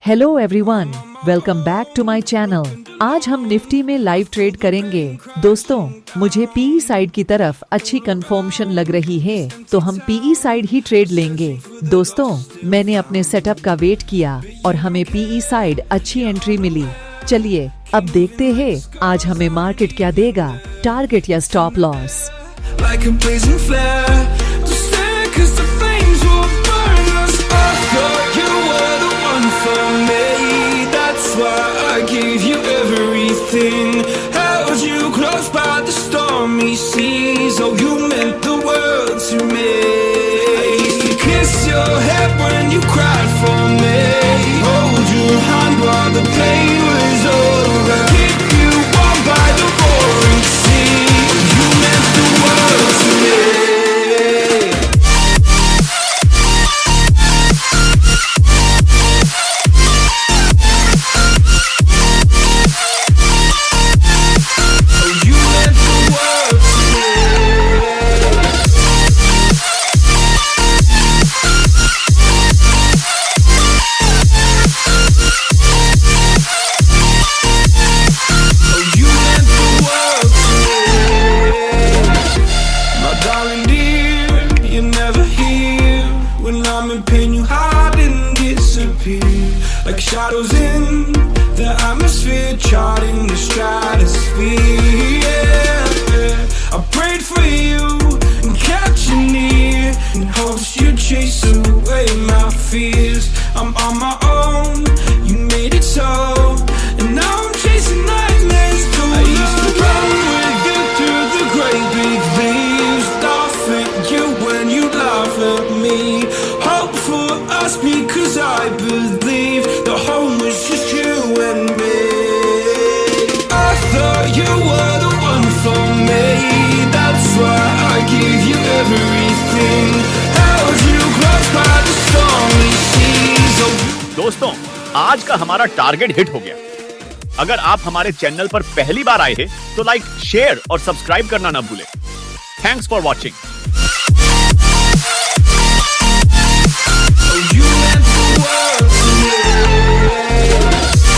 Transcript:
Hello everyone, welcome back to my channel. आज हम Nifty में लाइव ट्रेड करेंगे। दोस्तों, मुझे पीई साइड की तरफ अच्छी कंफर्मेशन लग रही है, तो हम पीई साइड ही ट्रेड लेंगे। दोस्तों, मैंने अपने सेटअप का वेट किया और हमें पीई साइड अच्छी एंट्री मिली। चलिए अब देखते हैं आज हमें मार्केट क्या देगा, टारगेट या stop loss. Like a blazing flare, to stare 'cause the flames will burn us. I thought you were the one for me. That's why I gave you everything. Held you close by the stormy seas. Oh, you meant the world to me. I used to kiss your head when you cried for me. Hold your hand while the pain was over. Keep you warm by the roaring sea. You meant the world to me. Oh, you meant the world to me. Oh, you meant the world to me. My darling dear, you're never here. When I'm in pain, you hide and disappear. Like shadows in the atmosphere, charting the stratosphere. Yeah. I prayed for you and kept you near, in hopes you'd chase away my fears. I'm on my own, you made it so, and now I'm chasing nightmares too. I used to run with you through the great big leaves, laugh at you when you laugh at me. Hope for us because I believe the home was just you and me. I thought you were the one for me. That's why I gave you everything. Held you close by the stormy seas. Oh, दोस्तों, आज का हमारा target hit हो गया। अगर आप हमारे channel पर पहली बार आए हैं तो लाइक, शेयर और सब्सक्राइब करना ना भूलें। Thanks for watching. you meant the world